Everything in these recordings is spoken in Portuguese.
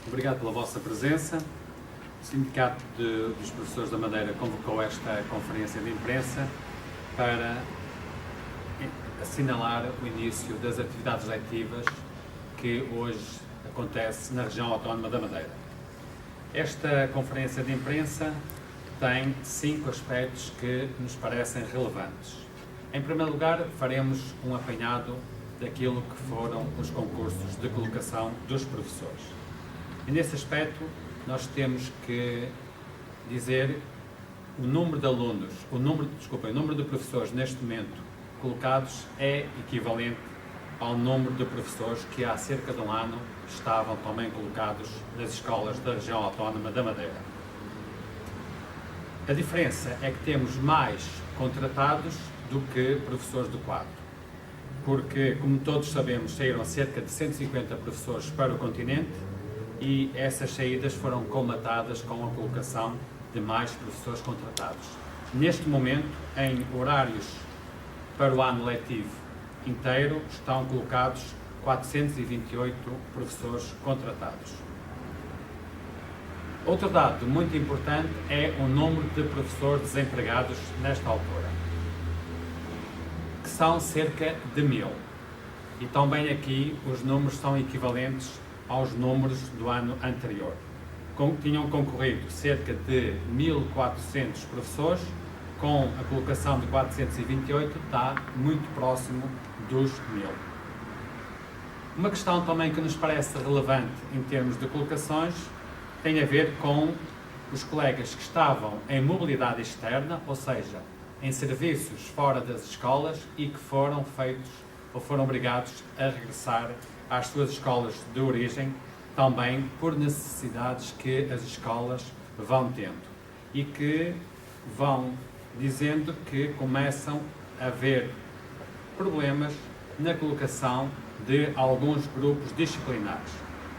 Obrigado pela vossa presença. O Sindicato dos Professores da Madeira convocou esta conferência de imprensa para assinalar o início das atividades letivas que hoje acontece na região autónoma da Madeira. Esta conferência de imprensa tem 5 aspectos que nos parecem relevantes. Em primeiro lugar, faremos um apanhado daquilo que foram os concursos de colocação dos professores. E nesse aspecto, nós temos que dizer o número de alunos, o número de professores neste momento colocados é equivalente ao número de professores que há cerca de um ano estavam também colocados nas escolas da região autónoma da Madeira. A diferença é que temos mais contratados do que professores do quadro, porque, como todos sabemos, saíram cerca de 150 professores para o continente e essas saídas foram colmatadas com a colocação de mais professores contratados. Neste momento, em horários para o ano letivo inteiro, estão colocados 428 professores contratados. Outro dado muito importante é o número de professores desempregados nesta altura, que são cerca de 1000. E também aqui os números são equivalentes aos números do ano anterior. Tinham concorrido cerca de 1400 professores, com a colocação de 428, está muito próximo dos 1000. Uma questão também que nos parece relevante em termos de colocações tem a ver com os colegas que estavam em mobilidade externa, ou seja, em serviços fora das escolas e que foram feitos ou foram obrigados a regressar às suas escolas de origem, também por necessidades que as escolas vão tendo e que vão dizendo que começam a haver problemas na colocação de alguns grupos disciplinares.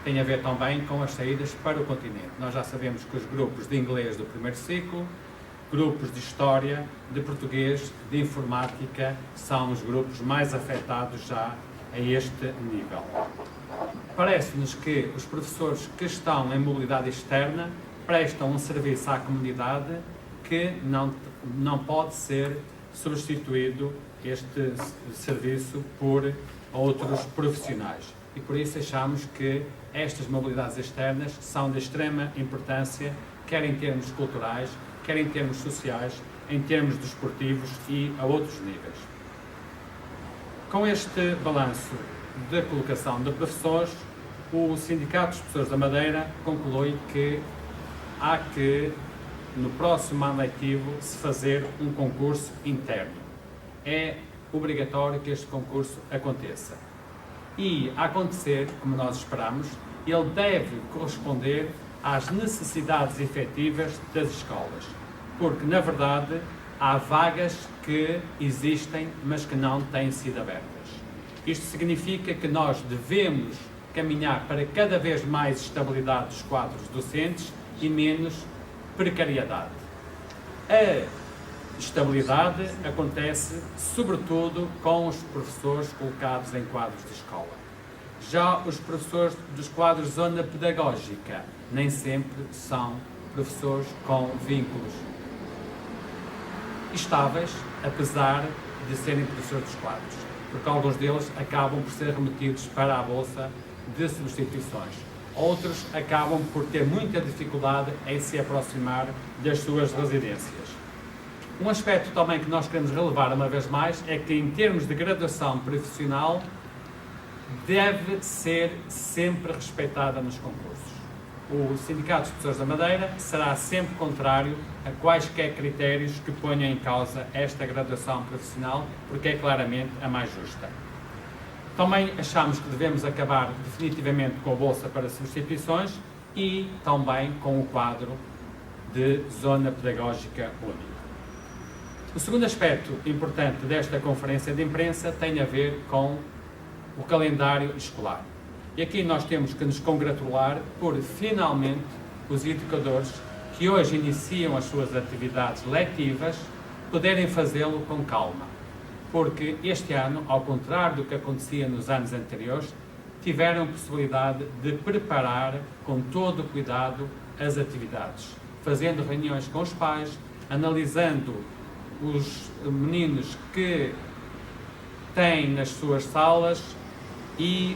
Tem a ver também com as saídas para o continente. Nós já sabemos que os grupos de inglês do primeiro ciclo, grupos de história, de português, de informática, são os grupos mais afetados já a este nível. Parece-nos que os professores que estão em mobilidade externa prestam um serviço à comunidade que não pode ser substituído este serviço por outros profissionais. E por isso achamos que estas mobilidades externas são de extrema importância, quer em termos culturais, quer em termos sociais, em termos desportivos e a outros níveis. Com este balanço de colocação de professores, o Sindicato dos Professores da Madeira conclui que há que, no próximo ano letivo, se fazer um concurso interno. É obrigatório que este concurso aconteça. E, a acontecer, como nós esperamos, ele deve corresponder às necessidades efetivas das escolas. Porque, na verdade, há vagas que existem, mas que não têm sido abertas. Isto significa que nós devemos caminhar para cada vez mais estabilidade dos quadros docentes e menos precariedade. A estabilidade acontece sobretudo com os professores colocados em quadros de escola. Já os professores dos quadros de zona pedagógica nem sempre são professores com vínculos estáveis, apesar de serem professores dos quadros, porque alguns deles acabam por ser remetidos para a bolsa de substituições. Outros acabam por ter muita dificuldade em se aproximar das suas residências. Um aspecto também que nós queremos relevar uma vez mais é que, em termos de graduação profissional, deve ser sempre respeitada nos concursos. O Sindicato dos Professores da Madeira será sempre contrário a quaisquer critérios que ponham em causa esta graduação profissional, porque é claramente a mais justa. Também achamos que devemos acabar definitivamente com a bolsa para substituições e também com o quadro de zona pedagógica única. O segundo aspecto importante desta conferência de imprensa tem a ver com o calendário escolar. E aqui nós temos que nos congratular por, finalmente, os educadores que hoje iniciam as suas atividades letivas poderem fazê-lo com calma. Porque este ano, ao contrário do que acontecia nos anos anteriores, tiveram a possibilidade de preparar com todo o cuidado as atividades, fazendo reuniões com os pais, analisando os meninos que têm nas suas salas e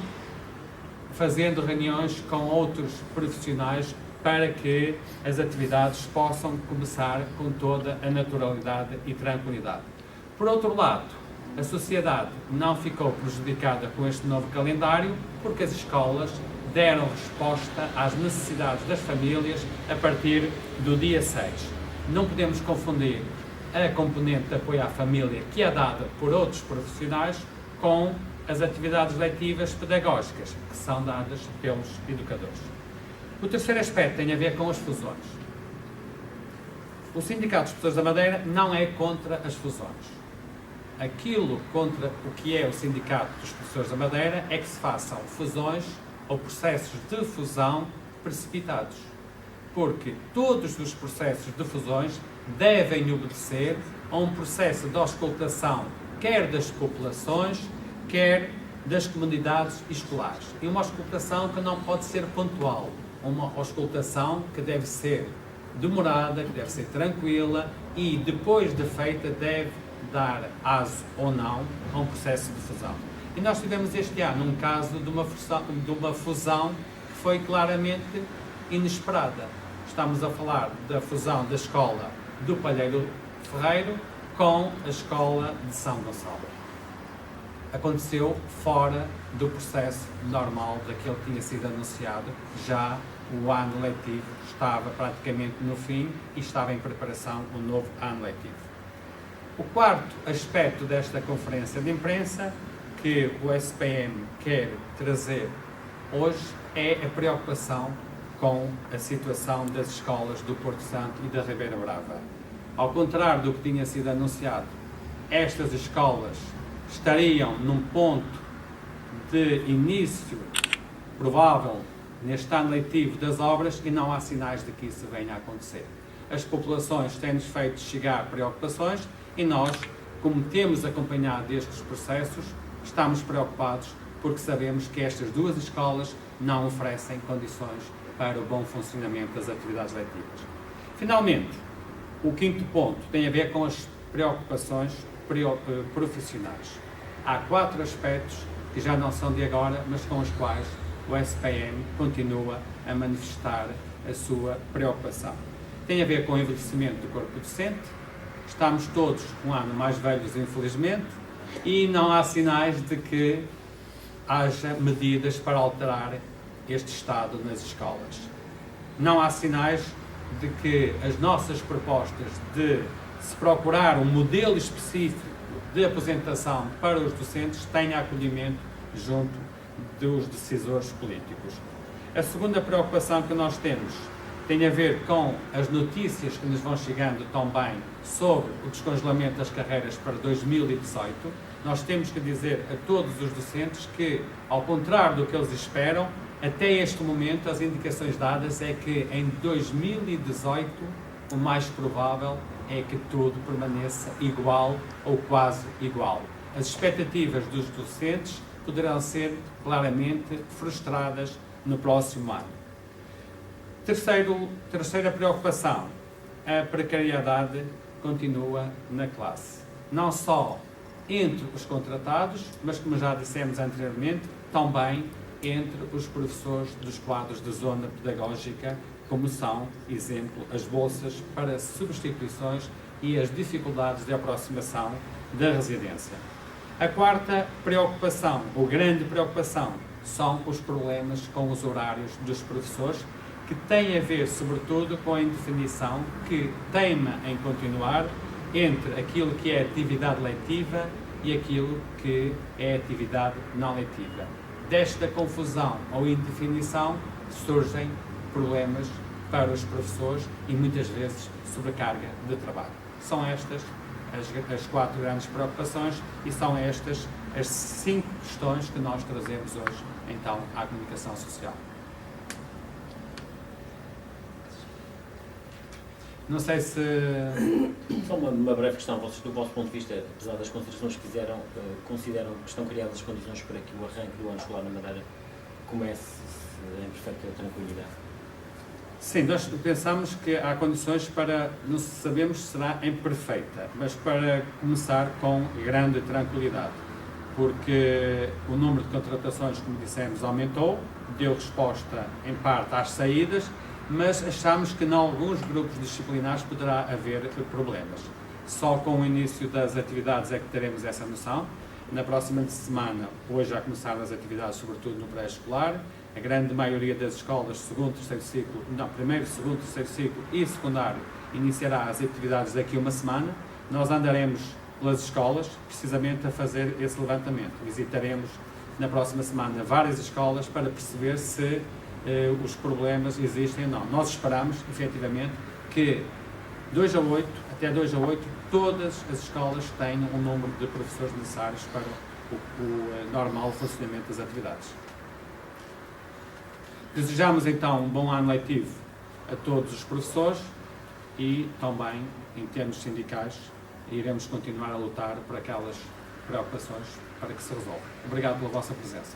fazendo reuniões com outros profissionais para que as atividades possam começar com toda a naturalidade e tranquilidade. Por outro lado, a sociedade não ficou prejudicada com este novo calendário, porque as escolas deram resposta às necessidades das famílias a partir do dia 6. Não podemos confundir a componente de apoio à família, que é dada por outros profissionais, com as atividades letivas pedagógicas, que são dadas pelos educadores. O terceiro aspecto tem a ver com as fusões. O Sindicato dos Professores da Madeira não é contra as fusões. Aquilo contra o que é o Sindicato dos Professores da Madeira é que se façam fusões ou processos de fusão precipitados. Porque todos os processos de fusões devem obedecer a um processo de auscultação, quer das populações, quer das comunidades escolares. E uma auscultação que não pode ser pontual, uma auscultação que deve ser demorada, que deve ser tranquila e, depois de feita, deve dar aso ou não a um processo de fusão. E nós tivemos este ano um caso de uma fusão que foi claramente inesperada. Estamos a falar da fusão da escola do Palheiro Ferreiro com a escola de São Gonçalo. Aconteceu fora do processo normal daquele que tinha sido anunciado. Já o ano letivo estava praticamente no fim e estava em preparação o novo ano letivo. O quarto aspecto desta conferência de imprensa que o SPM quer trazer hoje é a preocupação com a situação das escolas do Porto Santo e da Ribeira Brava. Ao contrário do que tinha sido anunciado, estas escolas estariam num ponto de início provável neste ano letivo das obras e não há sinais de que isso venha a acontecer. As populações têm-nos feito chegar preocupações e nós, como temos acompanhado estes processos, estamos preocupados porque sabemos que estas duas escolas não oferecem condições para o bom funcionamento das atividades letivas. Finalmente, o quinto ponto tem a ver com as preocupações profissionais. Há 4 aspectos que já não são de agora, mas com os quais o SPM continua a manifestar a sua preocupação. Tem a ver com o envelhecimento do corpo docente. Estamos todos um ano mais velhos, infelizmente, e não há sinais de que haja medidas para alterar este estado nas escolas. Não há sinais de que as nossas propostas de se procurar um modelo específico de aposentação para os docentes tenha acolhimento junto dos decisores políticos. A segunda preocupação que nós temos tem a ver com as notícias que nos vão chegando também sobre o descongelamento das carreiras para 2018. Nós temos que dizer a todos os docentes que, ao contrário do que eles esperam, até este momento as indicações dadas é que em 2018 o mais provável é que tudo permaneça igual ou quase igual. As expectativas dos docentes poderão ser claramente frustradas no próximo ano. Terceira preocupação, a precariedade continua na classe. Não só entre os contratados, mas como já dissemos anteriormente, também entre os professores dos quadros de zona pedagógica, como são, exemplo, as bolsas para substituições e as dificuldades de aproximação da residência. A quarta preocupação, ou grande preocupação, são os problemas com os horários dos professores, que têm a ver, sobretudo, com a indefinição que teima em continuar entre aquilo que é atividade letiva e aquilo que é atividade não letiva. Desta confusão ou indefinição surgem problemas para os professores e muitas vezes sobrecarga de trabalho. São estas as 4 grandes preocupações e são estas as 5 questões que nós trazemos hoje, então, à comunicação social. Não sei se... Só uma breve questão. Vocês, do vosso ponto de vista, apesar das considerações que fizeram, consideram que estão criadas as condições para que o arranque do ano escolar na Madeira comece em perfeita tranquilidade? Sim, nós pensamos que há condições para, não sabemos se será em perfeita, mas para começar com grande tranquilidade, porque o número de contratações, como dissemos, aumentou, deu resposta em parte às saídas, mas achamos que em alguns grupos disciplinares poderá haver problemas. Só com o início das atividades é que teremos essa noção. Na próxima semana, hoje já começaram as atividades, sobretudo no pré-escolar. A grande maioria das escolas, segundo, terceiro ciclo, não, primeiro, segundo, terceiro ciclo e secundário, iniciará as atividades daqui a uma semana. Nós andaremos pelas escolas, precisamente a fazer esse levantamento. Visitaremos na próxima semana várias escolas para perceber se os problemas existem ou não. Nós esperamos, efetivamente, que até 2 a 8, todas as escolas tenham um número de professores necessários para o normal funcionamento das atividades. Desejamos então um bom ano letivo a todos os professores e também, em termos sindicais, iremos continuar a lutar por aquelas preocupações para que se resolvam. Obrigado pela vossa presença.